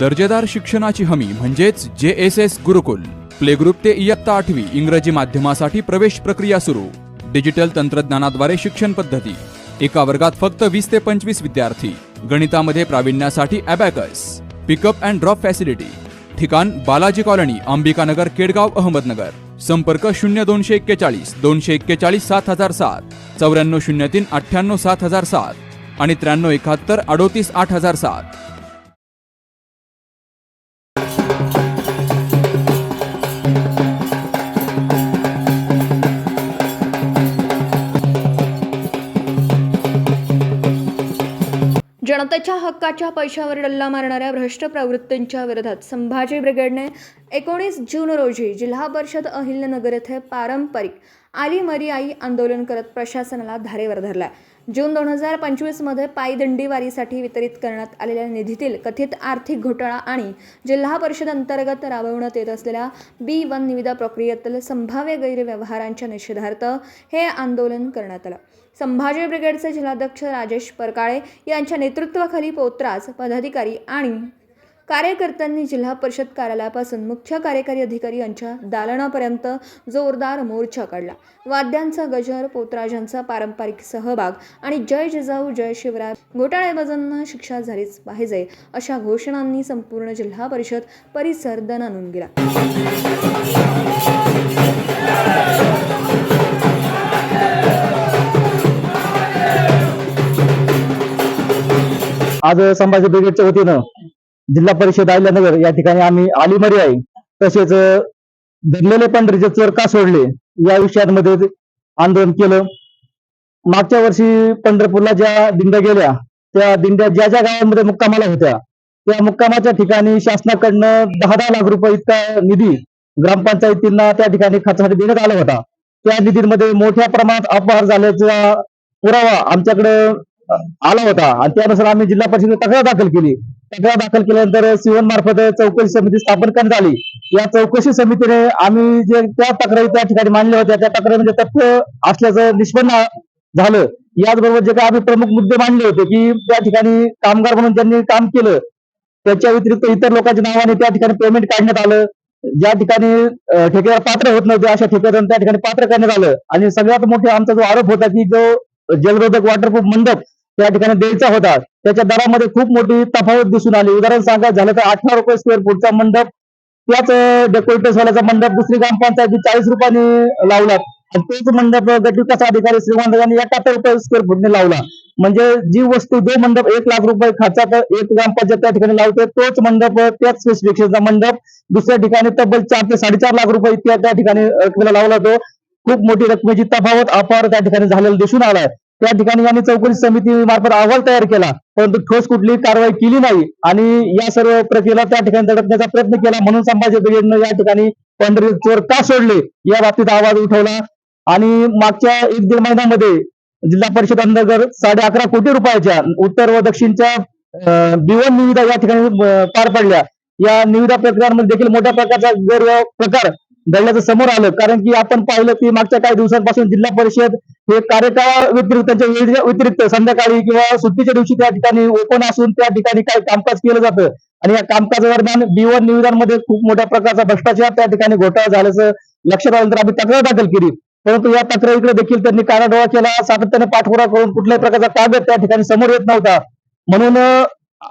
दर्जेदार शिक्षणाची हमी म्हणजेच JSS गुरुकुल. प्ले ग्रुप ते इयत्ता 8वी इंग्रजी माध्यमासाठी प्रवेश प्रक्रिया सुरू. डिजिटल तंत्रज्ञानाद्वारे शिक्षण पद्धती. एका वर्गात फक्त 20 ते 25 विद्यार्थी. गणितामध्ये प्रावीण्यासाठी abacus. Pickup and drop facility. ठिकाण बालाजी कॉलनी, अंबिकानगर, केडगाव, अहमदनगर. संपर्क 0241 241 7007, 9403 98 7007 आणि 9371 38 8007. जनतेच्या हक्काच्या पैशावर डल्ला मारणाऱ्या भ्रष्ट प्रवृत्तींच्या विरोधात संभाजी ब्रिगेडने 19 जून रोजी जिल्हा परिषद अहिल्यानगर येथे पारंपरिक आली मरी आई आंदोलन करत प्रशासनाला धारेवर धरलाय. जून 2025 मध्ये पायदंडी वारीसाठी वितरित करण्यात आलेल्या निधीतील कथित आर्थिक घोटाळा आणि जिल्हा परिषद अंतर्गत राबवण्यात येत असलेल्या B1 निविदा प्रक्रियेतील संभाव्य गैरव्यवहारांच्या निषेधार्थ हे आंदोलन करण्यात आलं. संभाजी ब्रिगेडचे जिल्हाध्यक्ष राजेश परकाळे यांच्या नेतृत्वाखाली पोतराज पदाधिकारी आणि कार्यकर्त्यांनी जिल्हा परिषद कार्यालयापासून मुख्य कार्यकारी अधिकारी यांच्या दालनापर्यंत जोरदार मोर्चा काढला. वाद्यांचा गजर, पोतराजांचा पारंपरिक सहभाग आणि जय जिजाऊ जय शिवराय, घोटाळेबाजांना शिक्षा झालीच पाहिजे अशा घोषणांनी संपूर्ण जिल्हा परिषद परिसर दणाणून गेला. आज संभाजी ब्रिगेडच्या वतीनं जिल्हा परिषद अहिल्यानगर या ठिकाणी आम्ही आली मरी आई तसेच धरलेले पंढरीचे चोर का सोडले या विषयांमध्ये आंदोलन केलं. मागच्या वर्षी पंढरपूरला ज्या दिंड्या गेल्या त्या दिंड्या ज्या ज्या गावांमध्ये मुक्कामाला होत्या त्या मुक्कामाच्या ठिकाणी शासनाकडनं 10-10 लाख रुपये इतका निधी ग्रामपंचायतींना त्या ठिकाणी खर्चासाठी देण्यात आला होता. त्या निधीमध्ये मोठ्या प्रमाणात अपहार झाल्याचा पुरावा आमच्याकडे आला होता आणि त्यानुसार आम्ही जिल्हा परिषदेत तक्रार दाखल केली. तक्रार दाखल केल्यानंतर सीवन मार्फत चौकशी समिती स्थापन करण्यात आली. या चौकशी समितीने आम्ही जे त्या तक्रारी त्या ठिकाणी मांडल्या होत्या त्या तक्रारीमध्ये तथ्य असल्याचं निष्पन्न झालं. याचबरोबर जे काही आम्ही प्रमुख मुद्दे मांडले होते की त्या ठिकाणी कामगार म्हणून ज्यांनी काम केलं त्याच्या व्यतिरिक्त इतर लोकांच्या नावाने त्या ठिकाणी पेमेंट काढण्यात आलं. ज्या ठिकाणी ठेकेदार पात्र होत नव्हते अशा ठेकेदारांना त्या ठिकाणी पात्र करण्यात आलं. आणि सगळ्यात मोठा आमचा जो आरोप होता की जो जलरोधक वॉटरप्रूफ मंडप त्या ठिकाणी द्यायचा होता त्याच्या दरामध्ये खूप मोठी तफावत दिसून आली. उदाहरण सांगायचं झालं तर 18 रुपये स्क्वेअर फूटचा मंडप त्याच डेकोरेटिव्ह वाल्याचा मंडप दुसरी ग्रामपंचायती 40 रुपयांनी लावला आणि तोच मंडप गट विकास अधिकारी श्रीमंत यांनी 71 रुपये स्क्वेअर फूटने लावला. म्हणजे जी वस्तू जो मंडप 1 लाख रुपये खर्चात एक ग्रामपंचायत त्या ठिकाणी लावते तोच मंडप त्याच स्पेसिफिकेशनचा मंडप दुसऱ्या ठिकाणी तब्बल 4 ते 4.5 लाख रुपये इतक्या त्या ठिकाणी रकमेला लावला. तो खूप मोठी रकमेची तफावत अपहार त्या ठिकाणी झालेला दिसून आलाय. त्या ठिकाणी यांनी चौकशी समिती मार्फत अहवाल तयार केला परंतु ठोस कुठलीही कारवाई केली नाही आणि या सर्व प्रक्रियेला त्या ठिकाणी दडपण्याचा प्रयत्न केला. म्हणून संभाजी ब्रिगेडनं या ठिकाणी पंढरी चोर का सोडले या बाबतीत आवाज उठवला आणि मागच्या 1-1.5 महिन्यामध्ये जिल्हा परिषद अंतर्गत 11.5 कोटी रुपयाच्या उत्तर व दक्षिणच्या B1 निविदा या ठिकाणी पार पडल्या. या निविदा प्रक्रियांमध्ये देखील मोठ्या प्रकारचा गैरप्रकार घडल्याचं समोर आलं. कारण की आपण पाहिलं की मागच्या काही दिवसांपासून जिल्हा परिषद हे कार्यकाळ व्यतिरिक्त त्यांच्या वेळेच्या व्यतिरिक्त संध्याकाळी किंवा सुट्टीच्या दिवशी त्या ठिकाणी ओपन असून त्या ठिकाणी काही कामकाज केलं जातं आणि या कामकाजादरम्यान B1 निविदांमध्ये खूप मोठ्या प्रकारचा भ्रष्टाचार त्या ठिकाणी घोटाळा झाल्याचं लक्षात आल्यानंतर आम्ही तक्रार दाखल केली. परंतु या तक्रारीकडे देखील त्यांनी कानाडोळा केला. सातत्याने पाठपुरावा करून कुठल्याही प्रकारचा कागद त्या ठिकाणी समोर येत नव्हता. म्हणून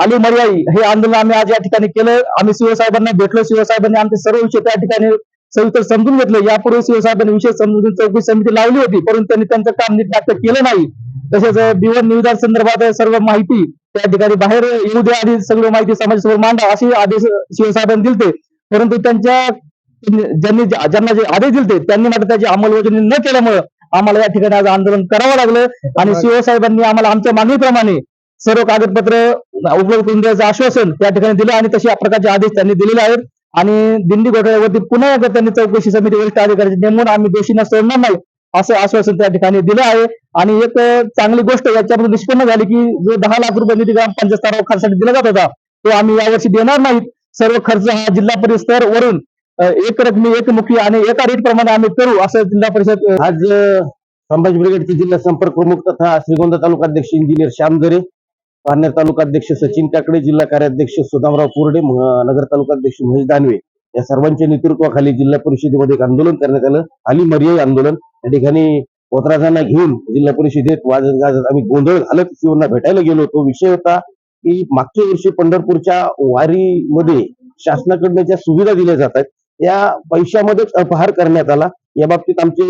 आली मरी आई हे आंदोलन आम्ही आज या ठिकाणी केलं. आम्ही सीओ साहेबांना भेटलो. सीओ साहेबांनी आमचे सर्व विषय त्या ठिकाणी सविस्तर समजून घेतले. यापूर्वी सीओ साहेबांनी विषय समजून चौकशी समिती लावली होती परंतु त्यांनी त्यांचं काम नीट केलं नाही. तसेच B1 निविदा संदर्भात सर्व माहिती त्या ठिकाणी बाहेर येऊ द्या आणि सगळी माहिती समाजासमोर मांडा असे आदेश सीओ साहेबांनी दिलते. परंतु ज्यांना जे आदेश दिलते त्यांनी मात्र त्याची अंमलबजावणी न केल्यामुळे आम्हाला या ठिकाणी आज आंदोलन करावं लागलं आणि सीओ साहेबांनी आम्हाला आमच्या मागणीप्रमाणे सर्व कागदपत्र उपलब्ध करून द्यायचं आश्वासन त्या ठिकाणी दिलं आणि तशा प्रकारचे आदेश त्यांनी दिलेले आहेत. आणि दिंडी घोटाळ्यावरती पुन्हा एकदा त्यांनी चौकशी समिती वरिष्ठ अधिकाऱ्यांची नेमून आम्ही दोषींना सोडणार नाही असं आश्वासन त्या ठिकाणी दिलं आहे. आणि एक चांगली गोष्ट याच्यामध्ये निष्पन्न झाली की जो 10 लाख रुपये निधी ग्रामपंचायत स्तरावर खर्चासाठी दिला जात होता तो आम्ही यावर्षी देणार नाहीत. सर्व खर्च हा जिल्हा परिषद स्तर वरून एक रकमी एकमुखी आणि एका रेट प्रमाणे आम्ही करू असं जिल्हा परिषद. आज संभाजी ब्रिगेडचे जिल्हा संपर्क प्रमुख तथा श्रीगोंदा तालुका अध्यक्ष इंजिनियर श्याम गरे पारनेर तालुकाध्यक्ष सचिन काकडे, जिल्हा कार्याध्यक्ष सुदामराव पुरडे, नगर तालुकाध्यक्ष महेश दानवे या सर्वांच्या नेतृत्वाखाली जिल्हा परिषदेमध्ये एक आंदोलन करण्यात आलं. आली मर्याई आंदोलन. या ठिकाणी पोतराजांना घेऊन जिल्हा परिषदेत वाजत गाजत आम्ही गोंधळ घालत सीओना भेटायला गेलो. तो विषय होता की मागच्या वर्षी पंढरपूरच्या वारीमध्ये शासनाकडनं ज्या सुविधा दिल्या जातात त्या पैशामध्येच अपहार करण्यात आला. या बाबतीत आमचे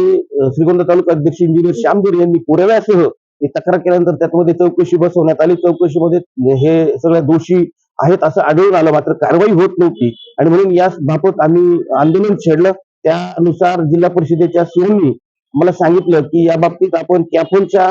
श्रीगोंदा तालुका अध्यक्ष इंजिनियर श्यामदेव यांनी पुराव्यासह ही तक्रार केल्यानंतर त्यामध्ये चौकशी बसवण्यात आली. चौकशीमध्ये हे सगळे दोषी आहेत असं आढळून आलं, मात्र कारवाई होत नव्हती आणि म्हणून या बाबत आम्ही आंदोलन छेडलं. त्यानुसार जिल्हा परिषदेच्या सीओनी मला सांगितलं की या बाबतीत आपण कॅफोनच्या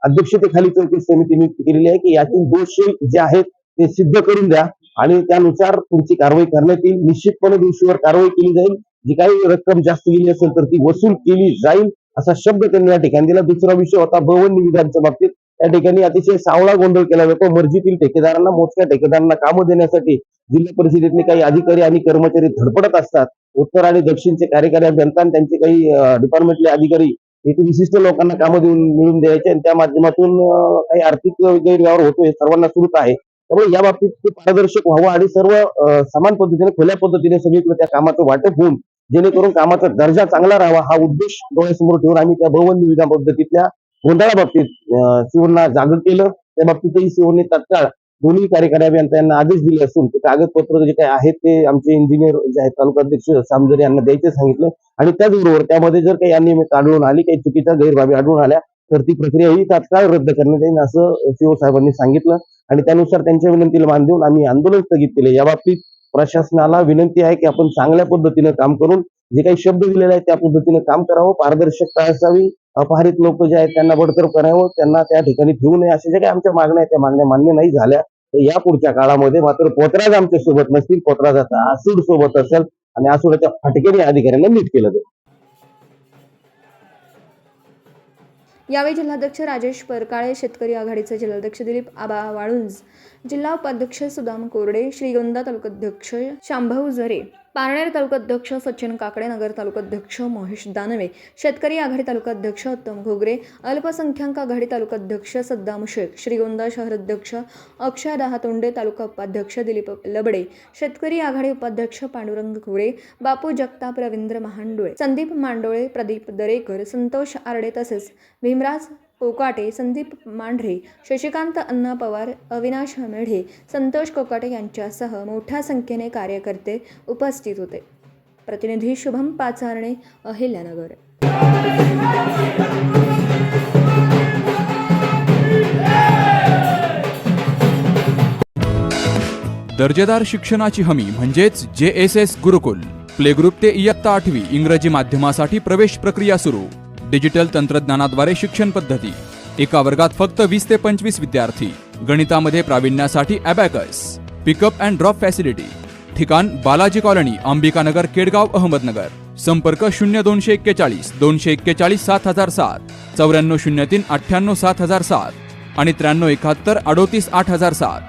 अध्यक्षतेखाली चौकशी समिती नियुक्त केलेली आहे की यातील दोष जे आहेत ते सिद्ध करून द्या आणि त्यानुसार तुमची कारवाई करण्यात येईल. निश्चितपणे दोषीवर कारवाई केली जाईल. जी काही रक्कम जास्त गेली असेल तर ती वसूल केली जाईल असा शब्द त्यांनी या ठिकाणी दिला. दुसरा विषय होता भवन निविदांच्या बाबतीत. या ठिकाणी अतिशय सावळा गोंधळ केला जातो. मर्जीतील ठेकेदारांना, मोजक्या ठेकेदारांना कामं देण्यासाठी जिल्हा परिषदेतले काही अधिकारी आणि कर्मचारी धडपडत असतात. उत्तर आणि दक्षिणचे कार्यकारी अभियंता आणि त्यांचे काही डिपार्टमेंटले अधिकारी हे विशिष्ट लोकांना कामं देऊन मिळून द्यायचे आणि त्या माध्यमातून काही आर्थिक गैरव्यवहार होतो हे सर्वांना सुरूच आहे. त्यामुळे या बाबतीत ते पारदर्शक व्हावं आणि सर्व समान पद्धतीने खुल्या पद्धतीने सगळीकडे त्या कामाचं वाटप होऊन जेणेकरून कामाचा दर्जा चांगला राहावा हा उद्देश डोळ्यासमोर ठेवून आम्ही त्या भवन निविदा पद्धतीतल्या गोंधळाबाबतीत सीओना जागर केलं. त्या बाबतीतही सीओने तात्काळ दोन्ही कार्यकारी अभियंता यांना आदेश दिले असून ते कागदपत्र जे काही आहेत ते आमचे इंजिनियर जे आहेत तालुकाध्यक्ष सामजरे यांना द्यायचे सांगितलं आणि त्याचबरोबर त्यामध्ये जर काही अनियमित आढळून आली, काही चुकीच्या गैरबाबी आढळून आल्या तर ती प्रक्रिया ही तात्काळ रद्द करण्यात येईल असं सीओ साहेबांनी सांगितलं आणि त्यानुसार त्यांच्या विनंतीला मान देऊन आम्ही आंदोलन स्थगित केले. या बाबतीत प्रशासनाला विनंती आहे की आपण चांगल्या पद्धतीने काम करून जे काही शब्द दिलेले आहेत त्या पद्धतीने काम करावं. पारदर्शकता असावी. अपहरित लोक जे आहेत त्यांना बडतर्फ करावं, त्यांना त्या ठिकाणी ठेवू नये. अशा ज्या काही आमच्या मागण्या आहेत त्या मागण्या मान्य नाही झाल्या तर या पुढच्या काळामध्ये मात्र पोतराज आमच्या सोबत नसतील, पोतराजाचा आसूड सोबत असेल आणि आसूडाच्या फाटकेने अधिकाऱ्यांना नीट केलं जाईल. यावेळी जिल्हाध्यक्ष राजेश परकाळे, शेतकरी आघाडीचे जिल्हाध्यक्ष दिलीप आबा वाळुंज, जिल्हा उपाध्यक्ष सुदाम कोरडे, श्रीगोंदा तालुकाध्यक्ष शांभव झरे, पारनेर तालुकाध्यक्ष सचिन काकडे, नगर तालुकाध्यक्ष महेश दानवे, शेतकरी आघाडी तालुकाध्यक्ष उत्तम घोगरे, अल्पसंख्याक आघाडी तालुकाध्यक्ष सद्दाम शेख, श्रीगोंदा शहराध्यक्ष अक्षय दहातोंडे, तालुका उपाध्यक्ष दिलीप लबडे, शेतकरी आघाडी उपाध्यक्ष पांडुरंग कुरे, बापू जगताप, रवींद्र महांडोळे, संदीप मांडोळे, प्रदीप दरेकर, संतोष आरडे तसेच भीमराज कोकाटे, संदीप मांढरे, शशिकांत अण्णा पवार, अविनाश मेढे, संतोष कोकाटे यांच्यासह मोठ्या संख्येने कार्यकर्ते उपस्थित होते. प्रतिनिधी शुभम पाचारणे, अहिल्यानगर. दर्जेदार शिक्षणाची हमी म्हणजेच JSS गुरुकुल. प्ले ग्रुप ते इयत्ता 8वी इंग्रजी माध्यमासाठी प्रवेश प्रक्रिया सुरू. डिजिटल तंत्रज्ञानाद्वारे शिक्षण पद्धती. एका वर्गात फक्त 20 ते 25 विद्यार्थी. गणितामध्ये प्रावीण्यासाठी abacus. Pickup and drop facility. ठिकाण बालाजी कॉलनी, अंबिकानगर, केडगाव, अहमदनगर. संपर्क 0241 241 7007, 9403 98 7007 आणि 9371 38 8007.